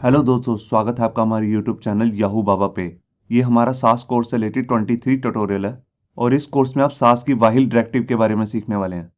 Hello दोस्तों, स्वागत है आपका हमारे यूट्यूब चैनल याहू बाबा पे। ये हमारा सास कोर्स से रिलेटेड 23 ट्यूटोरियल है और इस कोर्स में आप सास की वाहिल डायरेक्टिव के बारे में सीखने वाले हैं।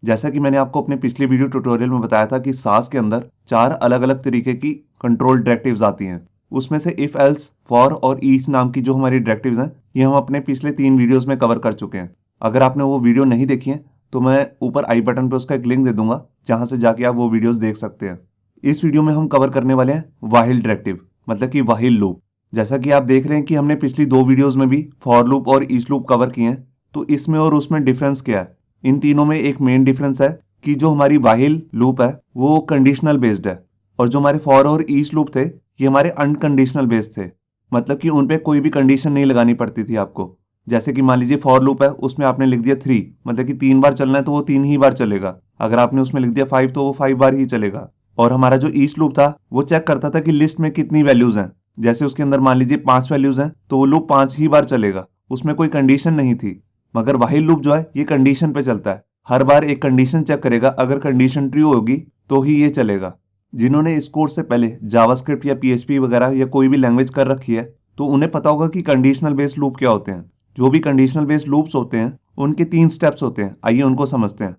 जैसा कि मैंने आपको अपने पिछले वीडियो ट्यूटोरियल में बताया था कि सास के अंदर 4 अलग अलग तरीके की कंट्रोल डायरेक्टिव्स आती हैं। उसमें से इफ एल्स, फॉर और ईच नाम की जो हमारी डायरेक्टिव्स हैं, ये हम अपने पिछले 3 वीडियोज़ में कवर कर चुके हैं। अगर आपने वो वीडियो नहीं देखी है तो मैं ऊपर आई बटन पर उसका एक लिंक दे दूंगा, जहाँ से जाके आप वो वीडियोज़ देख सकते हैं। इस वीडियो में हम कवर करने वाले हैं वाहिल डायरेक्टिव, मतलब कि वाहिल लूप। जैसा कि आप देख रहे हैं कि हमने पिछली 2 वीडियोस में भी फॉर लूप और ईच लूप कवर किए हैं, तो इसमें और उसमें डिफरेंस क्या है? इन तीनों में एक मेन डिफरेंस है कि जो हमारी वाहिल लूप है वो कंडीशनल बेस्ड है और जो हमारे फॉर और ईच लूप थे ये हमारे अनकंडीशनल बेस्ड थे। मतलब कि उन पे कोई भी कंडीशन नहीं लगानी पड़ती थी आपको। जैसे कि मान लीजिए फॉर लूप है, उसमें आपने लिख दिया 3, मतलब कि 3 बार चलना है तो वो 3 ही बार चलेगा। अगर आपने उसमें लिख दिया 5 तो वो 5 बार ही चलेगा। और हमारा जो ईच लूप था वो चेक करता था कि लिस्ट में कितनी वैल्यूज हैं। जैसे उसके अंदर मान लीजिए 5 वैल्यूज हैं तो वो लूप 5 ही बार चलेगा, उसमें कोई कंडीशन नहीं थी। मगर वाहिल लूप जो है ये कंडीशन पे चलता है, हर बार एक कंडीशन चेक करेगा, अगर कंडीशन ट्रू होगी तो ही ये चलेगा। जिन्होंने इस कोर्स से पहले जावास्क्रिप्ट या पीएचपी वगैरह या कोई भी लैंग्वेज कर रखी है तो उन्हें पता होगा कि कंडीशनल बेस्ड लूप क्या होते हैं। जो भी कंडीशनल बेस्ड लूप्स होते हैं उनके 3 स्टेप्स होते हैं, आइए उनको समझते हैं।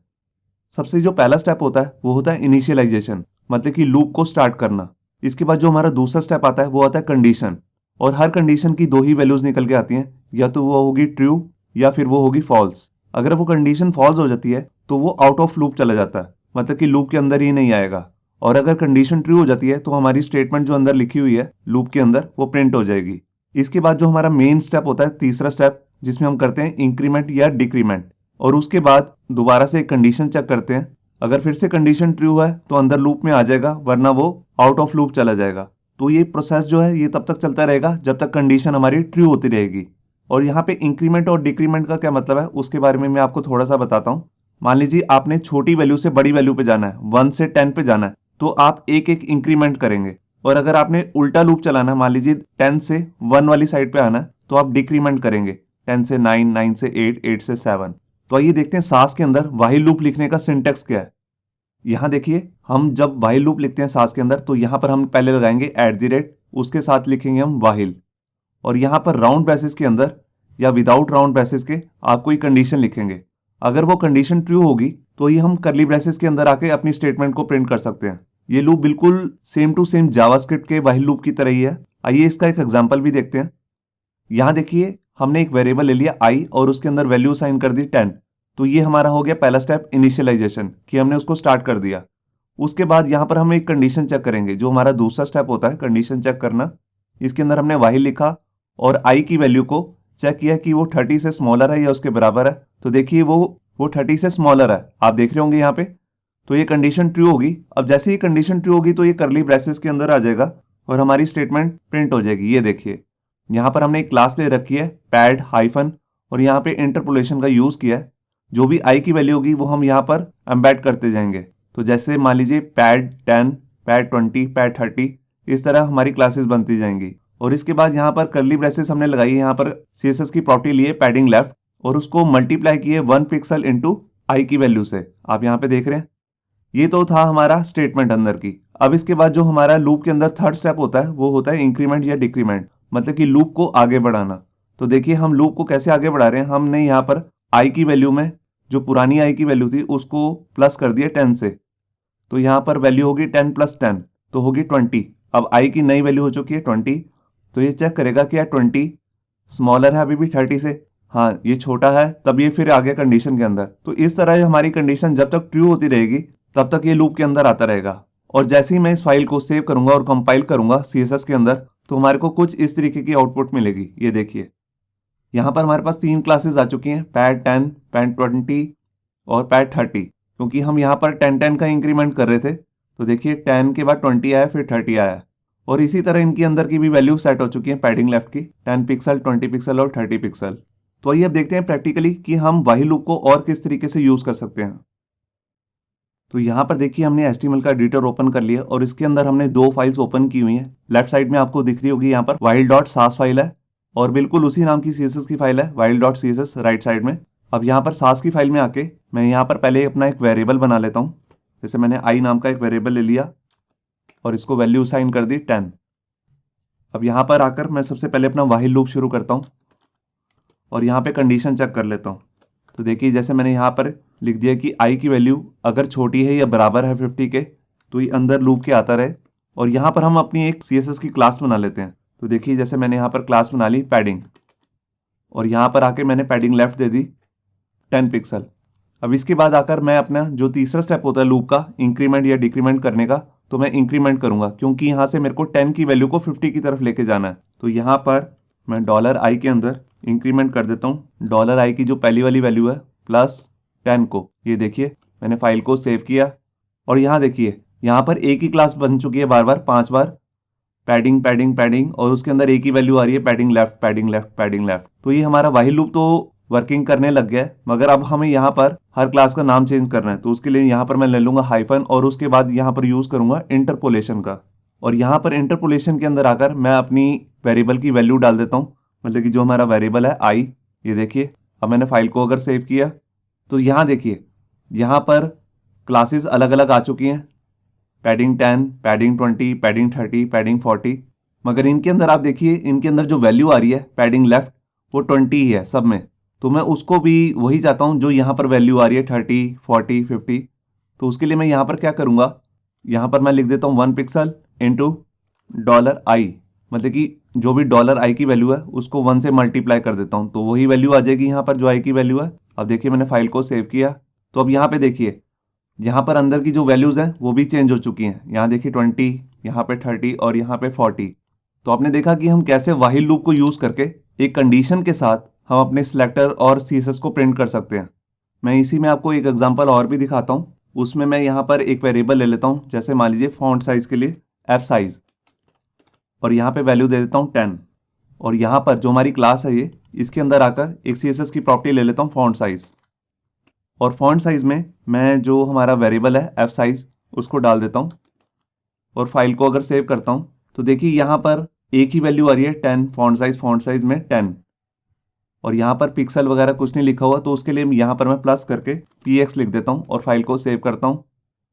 सबसे जो पहला स्टेप होता है वो होता है इनिशियलाइजेशन, मतलब कि लूप को स्टार्ट करना। इसके बाद जो हमारा दूसरा स्टेप आता है वो आता है कंडीशन, और हर कंडीशन की 2 ही वैल्यूज निकल के आती हैं, या तो वो होगी ट्रू या फिर वो होगी फॉल्स। अगर वो कंडीशन फॉल्स हो जाती है तो वो आउट ऑफ लूप चला जाता है, मतलब कि लूप के अंदर ही नहीं आएगा। और अगर कंडीशन ट्रू हो जाती है तो हमारी स्टेटमेंट जो अंदर लिखी हुई है लूप के अंदर वो प्रिंट हो जाएगी। इसके बाद जो हमारा मेन स्टेप होता है, तीसरा स्टेप, जिसमें हम करते हैं इंक्रीमेंट या डिक्रीमेंट। और उसके बाद दोबारा से एक कंडीशन चेक करते हैं, अगर फिर से कंडीशन ट्रू है तो अंदर लूप में आ जाएगा, वरना वो आउट ऑफ लूप चला जाएगा। तो ये प्रोसेस जो है ये तब तक चलता रहेगा जब तक कंडीशन हमारी ट्रू होती रहेगी। और यहाँ पे इंक्रीमेंट और डिक्रीमेंट का क्या मतलब है उसके बारे में मैं आपको थोड़ा सा बताता हूँ। मान लीजिए आपने छोटी वैल्यू से बड़ी वैल्यू पे जाना है, 1 से 10 पे जाना है, तो आप एक एक इंक्रीमेंट करेंगे। और अगर आपने उल्टा लूप चलाना है, मान लीजिए 10 से 1 वाली साइड पे आना है, तो आप डिक्रीमेंट करेंगे, 10 से 9, 9 से 8, 8 से 7। तो आइए देखते हैं सास के अंदर वाहिल लूप लिखने का सिंटेक्स क्या है। यहाँ देखिए, हम जब वाहिल लूप लिखते हैं सास के अंदर तो यहाँ पर हम पहले लगाएंगे @, उसके साथ लिखेंगे हम वाहिल। और यहाँ पर राउंड ब्रेसेस के अंदर या विदाउट राउंड ब्रेसेस के आप कोई कंडीशन लिखेंगे। अगर वो कंडीशन ट्रू होगी तो ये हम करली ब्रेसेस के अंदर आके अपनी स्टेटमेंट को प्रिंट कर सकते हैं। ये लूप बिल्कुल सेम टू सेम जावास्क्रिप्ट के वाहिल लूप की तरह ही है। आइए इसका एक एग्जाम्पल भी देखते हैं। यहाँ देखिए, हमने एक वेरिएबल ले लिया आई और उसके अंदर वैल्यू साइन कर दी 10। तो ये हमारा हो गया पहला स्टेप, इनिशियलाइजेशन, कि हमने उसको स्टार्ट कर दिया। उसके बाद यहाँ पर हम एक कंडीशन चेक करेंगे, जो हमारा दूसरा स्टेप होता है कंडीशन चेक करना। इसके अंदर हमने वाहिल लिखा और आई की वैल्यू को चेक किया कि वो 30 से स्मॉलर है या उसके बराबर है। तो देखिए वो 30 से स्मॉलर है, आप देख रहे होंगे यहाँ पे। तो ये कंडीशन ट्रू होगी। अब जैसे ही कंडीशन ट्रू होगी तो ये करली ब्रेसेस के अंदर आ जाएगा और हमारी स्टेटमेंट प्रिंट हो जाएगी। ये देखिए, यहाँ पर हमने एक क्लास ले रखी है पैड हाइफन, और यहाँ पे इंटरपोलेशन का यूज किया है। जो भी आई की वैल्यू होगी वो हम यहाँ पर एम्बेड करते जाएंगे। तो जैसे मान लीजिए पैड 10, पैड 20, पैड 30, इस तरह हमारी क्लासेस बनती जाएंगी। और इसके बाद यहाँ पर करली ब्रेसेस हमने लगाई है, यहाँ पर सीएसएस की प्रॉपर्टी लिए पैडिंग लेफ्ट, और उसको मल्टीप्लाई किए 1 पिक्सल इंटू आई की वैल्यू से। आप यहाँ पे देख रहे हैं, ये तो था हमारा स्टेटमेंट अंदर की। अब इसके बाद जो हमारा लूप के अंदर थर्ड स्टेप होता है वो होता है इंक्रीमेंट या डिक्रीमेंट, मतलब कि लूप को आगे बढ़ाना। तो देखिए, हम लूप को कैसे आगे बढ़ा रहे हैं। हमने यहाँ पर आई की वैल्यू में जो पुरानी आई की वैल्यू थी उसको प्लस कर दिया 10 से। तो यहाँ पर वैल्यू होगी 10 + 10 तो होगी 20। अब आई की नई वैल्यू हो चुकी है 20। तो ये चेक करेगा कि यार 20 स्मॉलर है अभी भी 30 से, हाँ ये छोटा है, तब ये फिर आ गया कंडीशन के अंदर। तो इस तरह हमारी कंडीशन जब तक ट्रू होती रहेगी तब तक ये लूप के अंदर आता रहेगा। और जैसे ही मैं इस फाइल को सेव करूंगा और कंपाइल करूंगा सीएसएस के अंदर, तो हमारे को कुछ इस तरीके की आउटपुट मिलेगी। ये देखिए, यहाँ पर हमारे पास 3 क्लासेस आ चुकी हैं, पैड 10, पैड 20 और पैड 30। क्योंकि हम यहाँ पर 10-10 का इंक्रीमेंट कर रहे थे, तो देखिए 10 के बाद 20 आया, फिर 30 आया। और इसी तरह इनके अंदर की भी वैल्यू सेट हो चुकी है पैडिंग लेफ्ट की, 10 पिक्सल, 20 पिक्सल और 30 पिक्सल। तो आइए अब देखते हैं प्रैक्टिकली कि हम वाहिल लूप को और किस तरीके से यूज कर सकते हैं। तो यहाँ पर देखिए, हमने HTML का एडिटर ओपन कर लिया और इसके अंदर हमने 2 फाइल्स ओपन की हुई हैं। लेफ्ट साइड में आपको दिख रही होगी यहाँ पर while.sas फाइल है, और बिल्कुल उसी नाम की CSS की फाइल है while.css राइट साइड में। अब यहाँ पर सास की फाइल में आके मैं यहाँ पर पहले अपना एक वेरिएबल बना लेता हूँ। जैसे मैंने आई नाम का एक वेरिएबल ले लिया, और इसको वैल्यू असाइन कर दी 10। अब यहाँ पर आकर मैं सबसे पहले अपना वाहिल लूप शुरू करता हूँ और यहाँ पे कंडीशन चेक कर लेता हूँ। तो देखिए जैसे मैंने यहाँ पर लिख दिया कि आई की वैल्यू अगर छोटी है या बराबर है 50 के तो ये अंदर लूप के आता रहे। और यहाँ पर हम अपनी एक CSS की क्लास बना लेते हैं। तो देखिए जैसे मैंने यहाँ पर क्लास बना ली पैडिंग, और यहाँ पर आके मैंने पैडिंग लेफ्ट दे दी 10 पिक्सल। अब इसके बाद आकर मैं अपना जो तीसरा स्टेप होता है लूप का इंक्रीमेंट या डिक्रीमेंट करने का, तो मैं इंक्रीमेंट करूंगा क्योंकि यहाँ से मेरे को 10 की वैल्यू को 50 की तरफ लेके जाना है। तो यहाँ पर मैं $i के अंदर इंक्रीमेंट कर देता हूँ $i की जो पहली वाली वैल्यू है प्लस 10 को। ये देखिए मैंने फाइल को सेव किया और यहाँ देखिए यहाँ पर एक ही क्लास बन चुकी है बार बार 5 बार, पैडिंग पैडिंग पैडिंग, और उसके अंदर एक ही वैल्यू आ रही है padding left padding left padding left. तो ये हमारा वाहिल लूप तो वर्किंग करने लग गया है, मगर अब हमें यहाँ पर हर क्लास का नाम चेंज करना है। तो उसके लिए यहाँ पर मैं ले लूंगा हाइफन और उसके बाद यहाँ पर यूज करूंगा इंटरपोलेशन का। और यहाँ पर इंटरपोलेशन के अंदर आकर मैं अपनी वेरिएबल की वैल्यू डाल देता हूँ, मतलब कि जो हमारा वेरिएबल है आई। ये देखिए अब मैंने फाइल को अगर सेव किया तो यहाँ देखिए यहाँ पर क्लासेस अलग अलग आ चुकी हैं, पैडिंग 10, पैडिंग 20, पैडिंग 30, पैडिंग 40। मगर इनके अंदर आप देखिए इनके अंदर जो वैल्यू आ रही है पैडिंग लेफ्ट वो 20 ही है सब में। तो मैं उसको भी वही चाहता हूँ जो यहाँ पर वैल्यू आ रही है 30, 40, 50। तो उसके लिए मैं यहाँ पर क्या करूँगा, यहाँ पर मैं लिख देता हूँ 1 पिक्सल इंटू $i, मतलब कि जो भी $i की वैल्यू है उसको 1 से मल्टीप्लाई कर देता हूँ तो वही वैल्यू आ जाएगी यहाँ पर जो आई की वैल्यू है। अब देखिए मैंने फाइल को सेव किया तो अब यहाँ पे देखिए यहाँ पर अंदर की जो वैल्यूज़ हैं वो भी चेंज हो चुकी हैं। यहाँ देखिए 20, यहाँ पे 30 और यहाँ पे 40। तो आपने देखा कि हम कैसे वाहिल लूप को यूज़ करके एक कंडीशन के साथ हम अपने सिलेक्टर और CSS को प्रिंट कर सकते हैं। मैं इसी में आपको एक एग्जांपल और भी दिखाता हूँ। उसमें मैं यहाँ पर एक वेरिएबल ले लेता हूँ, जैसे मान लीजिए फॉन्ट साइज के लिए F साइज, और यहाँ पे वैल्यू दे देता हूँ 10। और यहाँ पर जो हमारी क्लास है ये इसके अंदर आकर एक CSS की प्रॉपर्टी ले लेता हूँ फॉन्ट साइज, और फॉन्ट साइज में मैं जो हमारा वेरिएबल है F साइज उसको डाल देता हूँ और फाइल को अगर सेव करता हूँ तो देखिए यहाँ पर एक ही वैल्यू आ रही है 10, फॉन्ट साइज में 10, और यहाँ पर पिक्सल वगैरह कुछ नहीं लिखा हुआ। तो उसके लिए यहाँ पर मैं प्लस करके px लिख देता हूँ और फाइल को सेव करता हूँ।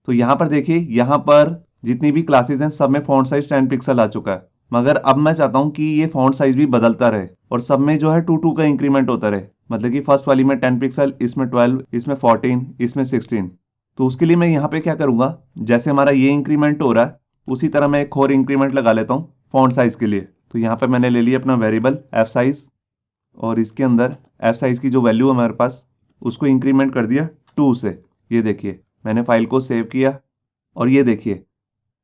तो यहाँ पर देखिए यहाँ पर जितनी भी क्लासेस हैं सब में फॉन्ट साइज 10 पिक्सल आ चुका है, मगर अब मैं चाहता हूँ कि ये फॉन्ट साइज भी बदलता रहे और सब में जो है 2 का इंक्रीमेंट होता रहे, मतलब कि फर्स्ट वाली में 10 पिक्सल, इसमें 12, इसमें 14, इसमें 16। तो उसके लिए मैं यहाँ पे क्या करूँगा, जैसे हमारा ये इंक्रीमेंट हो रहा है उसी तरह मैं एक और इंक्रीमेंट लगा लेता हूँ फॉन्ट साइज के लिए। तो यहाँ पर मैंने ले लिया अपना वेरिएबल F साइज और इसके अंदर F साइज की जो वैल्यू है हमारे पास उसको इंक्रीमेंट कर दिया 2 से। ये देखिए मैंने फाइल को सेव किया और ये देखिए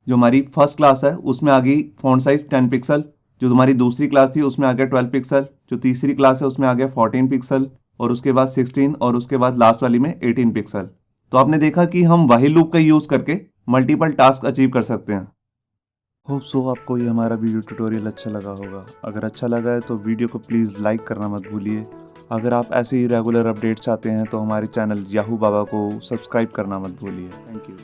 जो हमारी फर्स्ट क्लास है उसमें आ गई फॉन्ट साइज 10 पिक्सल, जो हमारी दूसरी क्लास थी उसमें आ गया 12 पिक्सल, जो तीसरी क्लास है उसमें आ गया 14 पिक्सल, और उसके बाद 16, और उसके बाद लास्ट वाली में 18 पिक्सल। तो आपने देखा कि हम वाहिल लूप का यूज़ करके मल्टीपल टास्क अचीव कर सकते हैं। होप सो आपको ये हमारा वीडियो ट्यूटोरियल अच्छा लगा होगा। अगर अच्छा लगा है तो वीडियो को प्लीज़ लाइक करना मत भूलिए। अगर आप ऐसे ही रेगुलर अपडेट चाहते हैं तो हमारे चैनल याहू बाबा को सब्सक्राइब करना मत भूलिए। Thank you.